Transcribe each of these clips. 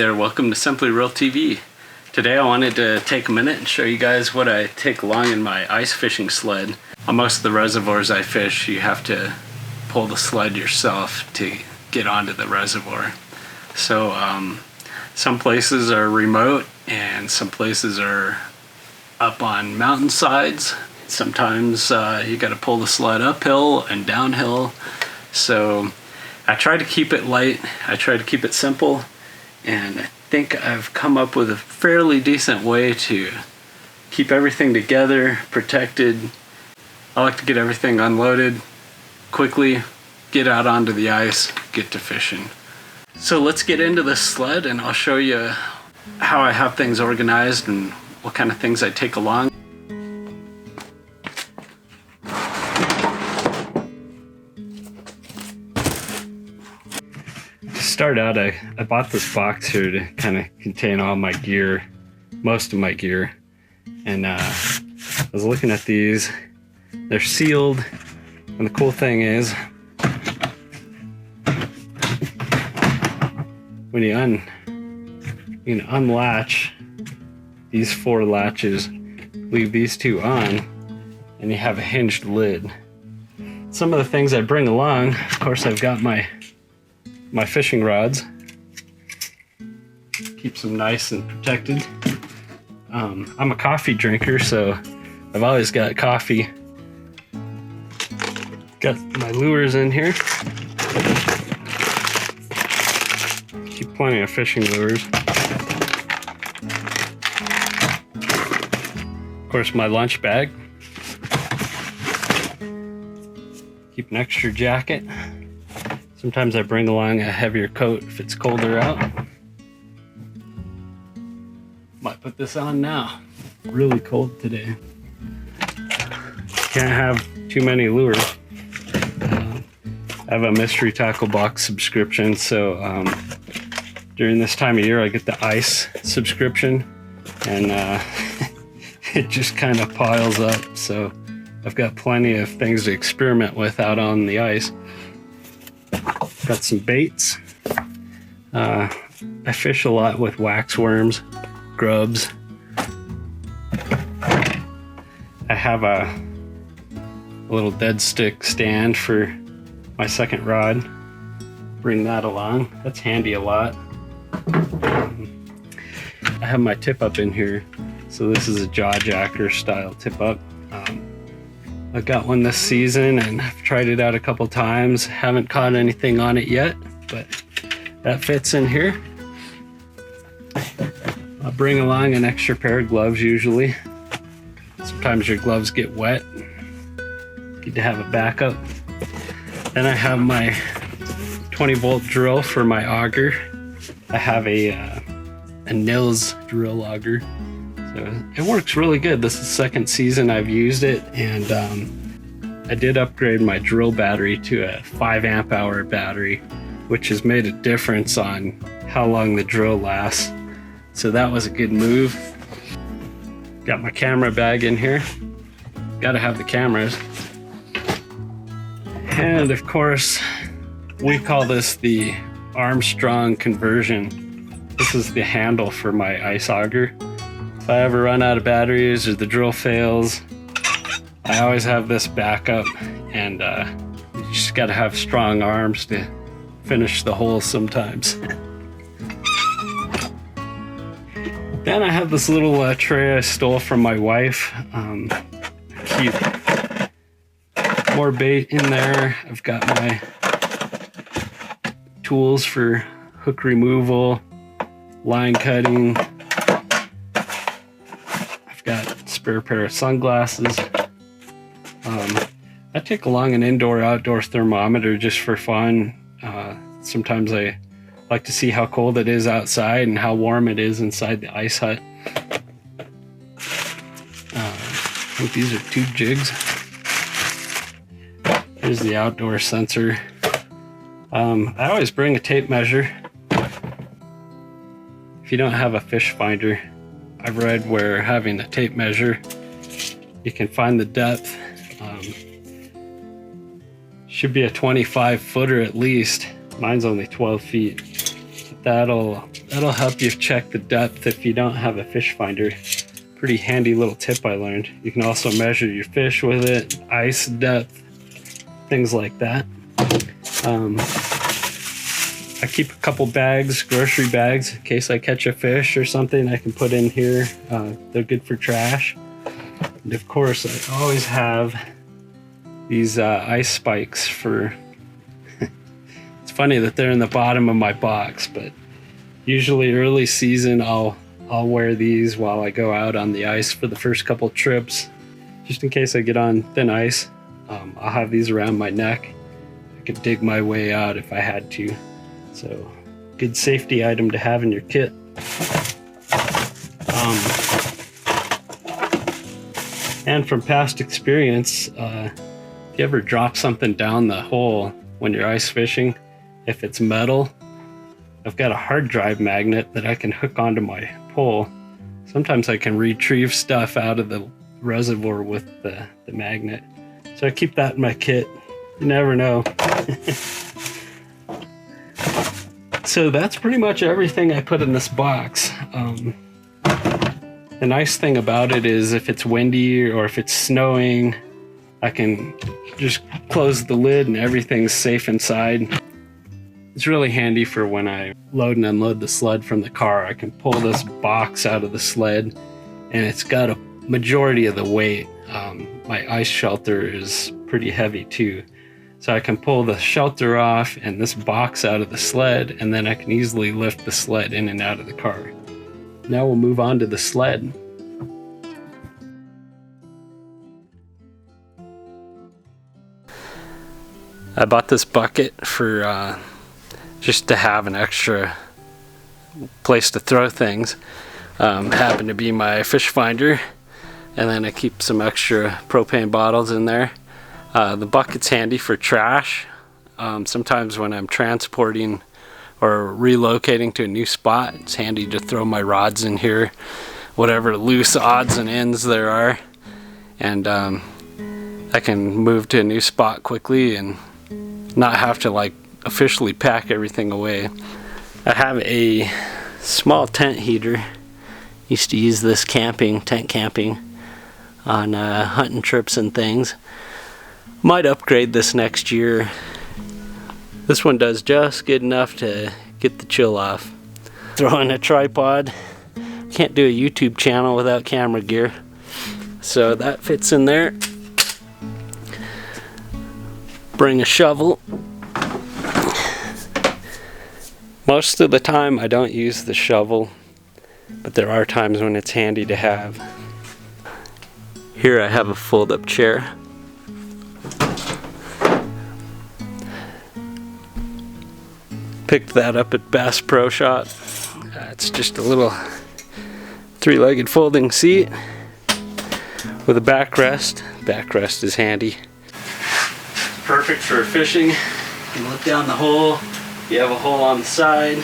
there, welcome to Simply Real TV. Today I wanted to take a minute and show you guys what I take along in my ice fishing sled. On most of the reservoirs I fish, you have to pull the sled yourself to get onto the reservoir. So some places are remote and some places are up on mountainsides. Sometimes you got to pull the sled uphill and downhill. So I try to keep it light, I try to keep it simple, and I think I've come up with a fairly decent way to keep everything together, protected. I like to get everything unloaded quickly, get out onto the ice, get to fishing. So let's get into this sled and I'll show you how I have things organized and what kind of things I take along. To start out, I bought this box here to kind of contain all my gear, most of my gear. And I was looking at these. They're sealed, and the cool thing is when you unlatch these 4 latches, leave these 2 on, and you have a hinged lid. Some of the things I bring along, of course, I've got my fishing rods. Keeps them nice and protected. I'm a coffee drinker, so I've always got coffee. Got my lures in here. Keep plenty of fishing lures. Of course, my lunch bag. Keep an extra jacket. Sometimes I bring along a heavier coat if it's colder out. Might put this on now. Really cold today. Can't have too many lures. I have a mystery tackle box subscription, so during this time of year I get the ice subscription, and it just kind of piles up, so I've got plenty of things to experiment with out on the ice. Got some baits. I fish a lot with waxworms, grubs. I have a little dead stick stand for my second rod. Bring that along. That's handy a lot. I have my tip up in here. So this is a jaw jacker style tip up. I got one this season and I've tried it out a couple times. Haven't caught anything on it yet, but that fits in here. I'll bring along an extra pair of gloves usually. Sometimes your gloves get wet. Good to have a backup. Then I have my 20-volt drill for my auger. I have a Nils drill auger. So it works really good. This is the second season I've used it, and I did upgrade my drill battery to a 5 amp hour battery, which has made a difference on how long the drill lasts. So that was a good move. Got my camera bag in here. Gotta have the cameras. And of course, we call this the Armstrong conversion. This is the handle for my ice auger. If I ever run out of batteries or the drill fails, I always have this backup, and you just gotta have strong arms to finish the hole sometimes. Then I have this little tray I stole from my wife. Keep more bait in there. I've got my tools for hook removal, line cutting. Got a spare pair of sunglasses. I take along an indoor-outdoor thermometer just for fun. Sometimes I like to see how cold it is outside and how warm it is inside the ice hut. I think these are tube jigs. Here's the outdoor sensor. I always bring a tape measure. If you don't have a fish finder, I've read where having a tape measure, you can find the depth. Should be a 25 footer at least. Mine's only 12 feet. That'll That'll help you check the depth if you don't have a fish finder. Pretty handy little tip I learned. You can also measure your fish with it, ice depth, things like that. I keep a couple bags, grocery bags, in case I catch a fish or something I can put in here. They're good for trash. And of course, I always have these ice spikes for... It's funny that they're in the bottom of my box, but usually early season I'll wear these while I go out on the ice for the first couple trips. Just in case I get on thin ice, I'll have these around my neck. I could dig my way out if I had to. So, good safety item to have in your kit. And from past experience, if you ever drop something down the hole when you're ice fishing, if it's metal, I've got a hard drive magnet that I can hook onto my pole. Sometimes I can retrieve stuff out of the reservoir with the magnet. So I keep that in my kit. You never know. So that's pretty much everything I put in this box. The nice thing about it is if it's windy or if it's snowing, I can just close the lid and everything's safe inside. It's really handy for when I load and unload the sled from the car. I can pull this box out of the sled and it's got a majority of the weight. My ice shelter is pretty heavy too. So I can pull the shelter off and this box out of the sled, and then I can easily lift the sled in and out of the car. Now we'll move on to the sled. I bought this bucket for just to have an extra place to throw things. Happened to be my fish finder, and then I keep some extra propane bottles in there. The bucket's handy for trash. Sometimes when I'm transporting or relocating to a new spot, it's handy to throw my rods in here, whatever loose odds and ends there are, and I can move to a new spot quickly and not have to like officially pack everything away. I have a small tent heater. Used to use this tent camping on hunting trips and things. Might upgrade this next year. This one does just good enough to get the chill off. Throw in a tripod. Can't do a YouTube channel without camera gear. So that fits in there. Bring a shovel. Most of the time I don't use the shovel, but there are times when it's handy to have. Here I have a fold-up chair. Picked that up at Bass Pro Shop. It's just a little three-legged folding seat with a backrest. Backrest is handy. Perfect for fishing. You can look down the hole. You have a hole on the side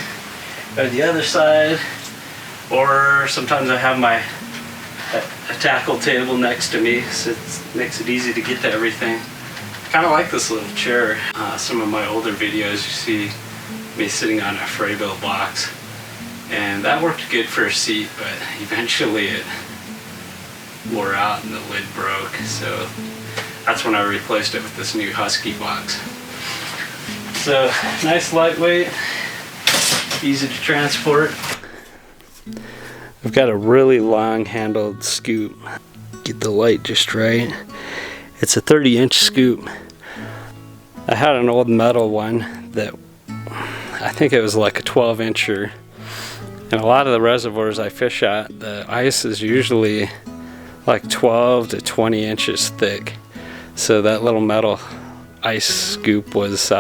or the other side, or sometimes I have a tackle table next to me, so it makes it easy to get to everything. Kind of like this little chair. Some of my older videos, you see me sitting on a Fraybill box, and that worked good for a seat, but eventually it wore out and the lid broke, so that's when I replaced it with this new Husky box. So nice, lightweight, easy to transport. I've got a really long handled scoop. Get the light just right. It's a 30-inch scoop. I had an old metal one that I think it was like a 12-incher. And a lot of the reservoirs I fish at, the ice is usually like 12 to 20 inches thick. So that little metal ice scoop was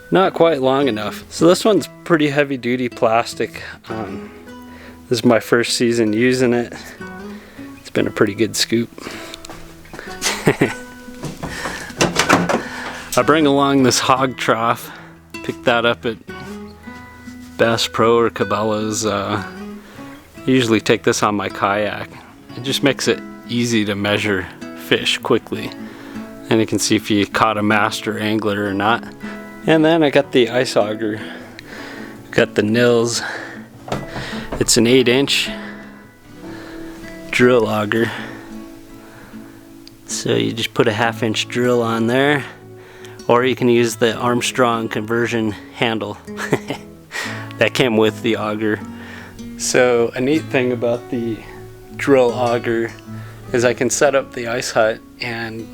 not quite long enough. So this one's pretty heavy duty plastic. This is my first season using it. It's been a pretty good scoop. I bring along this hog trough. Picked that up at Bass Pro or Cabela's. I usually take this on my kayak. It just makes it easy to measure fish quickly. And you can see if you caught a master angler or not. And then I got the ice auger. Got the nils It's an 8-inch drill auger. So you just put a 1/2-inch drill on there, or you can use the Armstrong conversion handle that came with the auger. So a neat thing about the drill auger is I can set up the ice hut and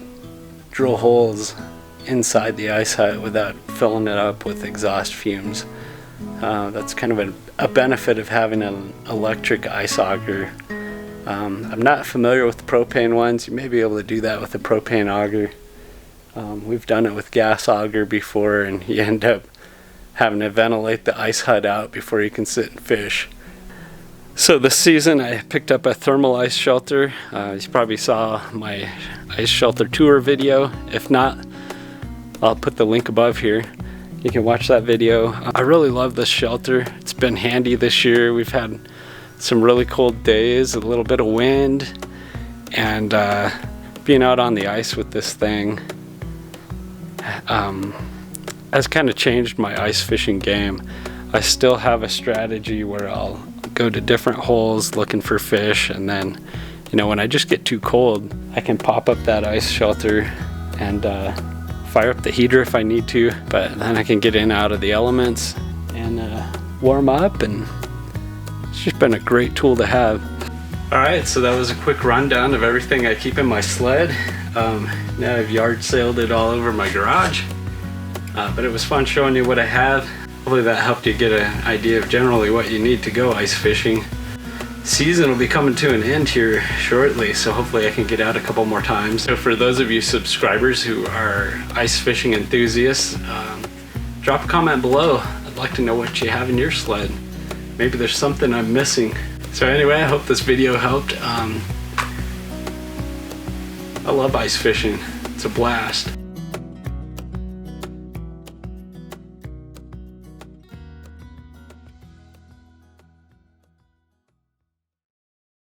drill holes inside the ice hut without filling it up with exhaust fumes. That's kind of a benefit of having an electric ice auger. I'm not familiar with the propane ones. You may be able to do that with a propane auger. We've done it with gas auger before, and you end up having to ventilate the ice hut out before you can sit and fish. So this season I picked up a thermal ice shelter. You probably saw my ice shelter tour video. If not, I'll put the link above here. You can watch that video. I really love this shelter. It's been handy this year. We've had some really cold days, a little bit of wind, and being out on the ice with this thing has kind of changed my ice fishing game. I still have a strategy where I'll go to different holes looking for fish, and then, you know, when I just get too cold, I can pop up that ice shelter and fire up the heater if I need to, but then I can get in and out of the elements and warm up, and it's just been a great tool to have. Alright, so that was a quick rundown of everything I keep in my sled. Now I've yard sailed it all over my garage, but it was fun showing you what I have. Hopefully that helped you get an idea of generally what you need to go ice fishing. Season will be coming to an end here shortly, so hopefully I can get out a couple more times. So for those of you subscribers who are ice fishing enthusiasts, drop a comment below. I'd like to know what you have in your sled. Maybe there's something I'm missing. So anyway, I hope this video helped. I love ice fishing. It's a blast.